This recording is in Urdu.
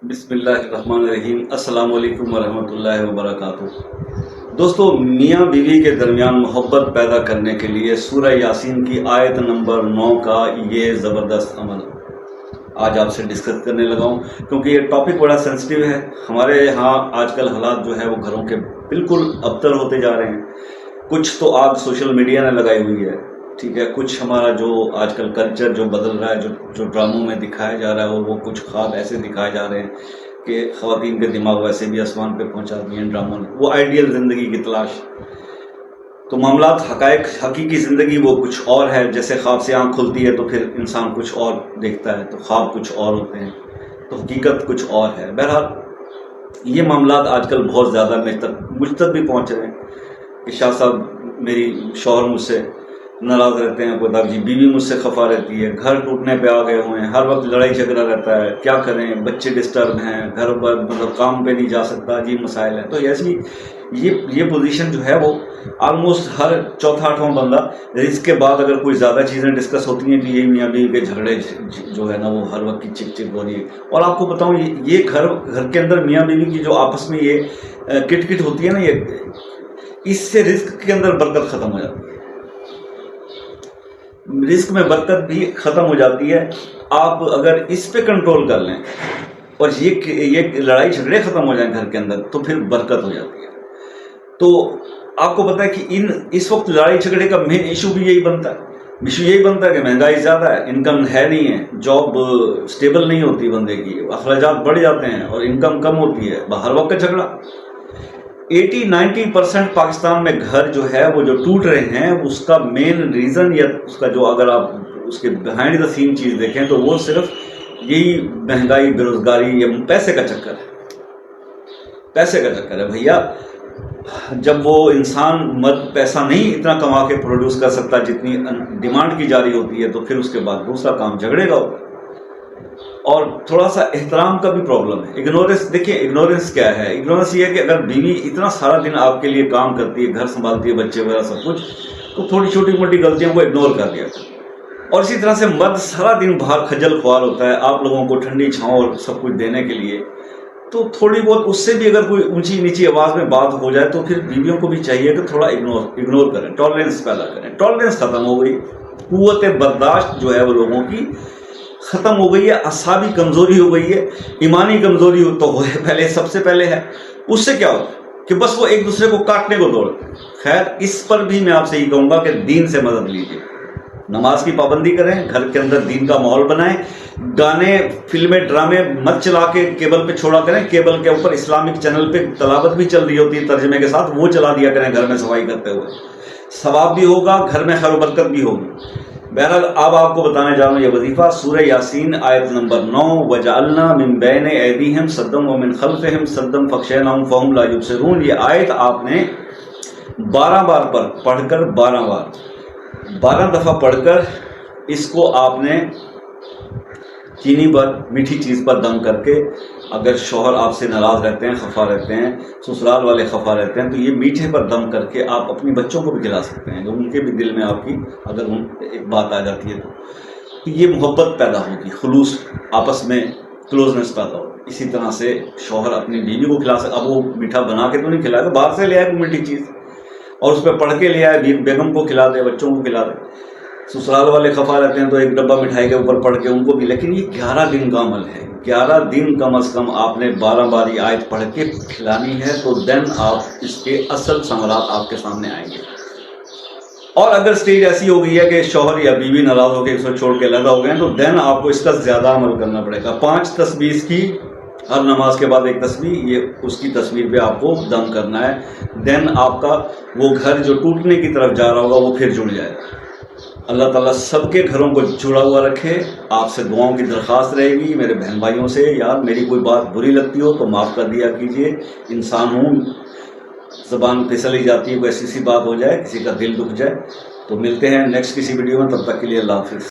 بسم اللہ الرحمن الرحیم۔ السلام علیکم ورحمۃ اللہ وبرکاتہ۔ دوستو، میاں بیوی کے درمیان محبت پیدا کرنے کے لیے سورہ یاسین کی آیت نمبر 9 کا یہ زبردست عمل آج آپ سے ڈسکس کرنے لگا ہوں، کیونکہ یہ ٹاپک بڑا سینسٹیو ہے۔ ہمارے ہاں آج کل حالات جو ہے وہ گھروں کے بالکل ابتر ہوتے جا رہے ہیں۔ کچھ تو آگ سوشل میڈیا نے لگائی ہوئی ہے، ٹھیک ہے، کچھ ہمارا جو آج کل کلچر جو بدل رہا ہے، جو ڈراموں میں دکھایا جا رہا ہے، اور وہ کچھ خواب ایسے دکھائے جا رہے ہیں کہ خواتین کے دماغ ویسے بھی آسمان پہ پہنچا دیے ہیں ڈراموں نے، وہ آئیڈیل زندگی کی تلاش۔ تو معاملات حقیقی زندگی وہ کچھ اور ہے۔ جیسے خواب سے آنکھ کھلتی ہے تو پھر انسان کچھ اور دیکھتا ہے، تو خواب کچھ اور ہوتے ہیں، تو حقیقت کچھ اور ہے۔ بہرحال یہ معاملات آج کل بہت زیادہ مجھ تک بھی پہنچ رہے ہیں کہ شاہ صاحب میری شوہر مجھ سے ناراض رہتے ہیں، کوئی جی بیوی مجھ سے خفا رہتی ہے، گھر ٹوٹنے پہ آ گئے ہوئے ہیں، ہر وقت لڑائی جھگڑا رہتا ہے، کیا کریں، بچے ڈسٹرب ہیں، گھر پر کام پہ نہیں جا سکتا، جی مسائل ہیں۔ تو ایسی یہ پوزیشن جو ہے وہ آلموسٹ ہر چوتھا آٹھواں بندہ، رزق کے بعد اگر کوئی زیادہ چیزیں ڈسکس ہوتی ہیں تو یہ میاں بیوی کے جھگڑے جو ہے نا وہ ہر وقت کی چک چک ہو رہی ہے۔ اور آپ کو بتاؤں یہ گھر کے اندر میاں بیوی کی جو آپس میں یہ کٹ کٹ ہوتی ہے نا، یہ اس سے رزق کے اندر برکت ختم ہو جاتی ہے، رزق میں برکت بھی ختم ہو جاتی ہے۔ آپ اگر اس پہ کنٹرول کر لیں اور یہ لڑائی جھگڑے ختم ہو جائیں گھر کے اندر تو پھر برکت ہو جاتی ہے۔ تو آپ کو پتا ہے کہ اس وقت لڑائی جھگڑے کا مین ایشو بھی یہی بنتا ہے کہ مہنگائی زیادہ ہے، انکم ہے نہیں ہے، جاب سٹیبل نہیں ہوتی بندے کی، اخراجات بڑھ جاتے ہیں اور انکم کم ہوتی ہے، ہر وقت کا جھگڑا۔ 80-90% پاکستان میں گھر جو ہے وہ جو ٹوٹ رہے ہیں، اس کا مین ریزن یا اس کا جو اگر آپ اس کے بیہائنڈ دا سین چیز دیکھیں تو وہ صرف یہی مہنگائی، بے روزگاری یا پیسے کا چکر ہے بھیا۔ جب وہ انسان مرد پیسہ نہیں اتنا کما کے پروڈیوس کر سکتا جتنی ڈیمانڈ کی جاری ہوتی ہے، تو پھر اس کے بعد دوسرا کام جھگڑے کا ہوتا ہے۔ اور تھوڑا سا احترام کا بھی پرابلم ہے۔ اگنورنس، دیکھیں اگنورنس کیا ہے؟ اگنورنس یہ ہے کہ اگر بیوی اتنا سارا دن آپ کے لیے کام کرتی ہے، گھر سنبھالتی ہے، بچے وغیرہ سب کچھ، تو تھوڑی چھوٹی موٹی غلطیوں کو اگنور کر دیا۔ اور اسی طرح سے مرد سارا دن باہر خجل خوار ہوتا ہے آپ لوگوں کو ٹھنڈی چھاؤں اور سب کچھ دینے کے لیے، تو تھوڑی بہت اس سے بھی اگر کوئی اونچی نیچی آواز میں بات ہو جائے تو پھر بیویوں کو بھی چاہیے کہ تھوڑا اگنور کریں، ٹالرنس پیدا کریں۔ ٹالرنس ختم ہو گئی، قوت برداشت جو ہے وہ لوگوں کی ختم ہو گئی ہے، اعصابی کمزوری ہو گئی ہے، ایمانی کمزوری تو پہلے سب سے پہلے ہے۔ اس سے کیا ہوتا ہے کہ بس وہ ایک دوسرے کو کاٹنے کو دوڑتے ہیں۔ خیر، اس پر بھی میں آپ سے یہ کہوں گا کہ دین سے مدد لیجیے، نماز کی پابندی کریں، گھر کے اندر دین کا ماحول بنائیں، گانے فلمیں ڈرامے مت چلا کے کیبل پہ چھوڑا کریں۔ کیبل کے اوپر اسلامک چینل پہ تلاوت بھی چل رہی ہوتی ہے ترجمے کے ساتھ، وہ چلا دیا کریں گھر میں صفائی کرتے ہوئے، ثواب بھی ہوگا، گھر میں خیر و برکت بھی ہوگی۔ بہرحال اب آپ کو بتانے جا رہا ہوں یہ وظیفہ سورہ یاسین آیت نمبر 9، وَجَعَلْنَا مِن بَيْنِ أَيْدِيهِمْ سَدًّا وَمِنْ خَلْفِهِمْ سَدًّا فَأَغْشَيْنَاهُمْ فَهُمْ لَا يُبْصِرُونَ۔ یہ آیت آپ نے 12 بار پڑھ کر 12 دفعہ پڑھ کر اس کو آپ نے چینی پر، میٹھی چیز پر دم کر کے، اگر شوہر آپ سے ناراض رہتے ہیں، خفا رہتے ہیں، سسرال والے خفا رہتے ہیں، تو یہ میٹھے پر دم کر کے آپ اپنی بچوں کو بھی کھلا سکتے ہیں، جو ان کے بھی دل میں آپ کی اگر ایک بات آ جاتی ہے تو یہ محبت پیدا ہوگی، خلوص آپس میں کلوزنس پیدا ہوگی۔ اسی طرح سے شوہر اپنی بیوی کو کھلا سکتا، اب وہ میٹھا بنا کے تو نہیں کھلائے گا، باہر سے لے آئے کوئی میٹھی چیز اور اس پہ پڑھ کے لے آئے، بیگم کو کھلا دے، بچوں کو کھلا دے۔ سسرال والے خفا رہتے ہیں تو ایک ڈبہ مٹھائی کے اوپر پڑھ کے ان کو بھی، لیکن یہ 11 دن کا عمل ہے، 11 دن کم از کم آپ نے 12 باری آیت پڑھ کے کھلانی ہے، تو دین آپ اس کے اصل ثمرات آپ کے سامنے آئیں گے۔ اور اگر سٹیج ایسی ہو گئی ہے کہ شوہر یا بیوی ناراض ہو کے اس کو چھوڑ کے علیحدہ ہو گئے ہیں، تو دین آپ کو اس کا زیادہ عمل کرنا پڑے گا۔ 5 تسبیح کی، ہر نماز کے بعد ایک تسبیح، یہ اس کی تصویر پہ آپ کو دم کرنا ہے، دین آپ کا وہ گھر جو ٹوٹنے کی طرف جا رہا ہوگا وہ پھر جڑ جائے گا۔ اللہ تعالیٰ سب کے گھروں کو جڑا ہوا رکھے۔ آپ سے دعاؤں کی درخواست رہے گی میرے بہن بھائیوں سے، یار میری کوئی بات بری لگتی ہو تو معاف کر دیا کیجیے، انسان ہوں، زبان پھسل ہی جاتی ہے، کوئی ایسی سی بات ہو جائے، کسی کا دل دکھ جائے۔ تو ملتے ہیں نیکسٹ کسی ویڈیو میں، تب تک کے لیے اللہ حافظ۔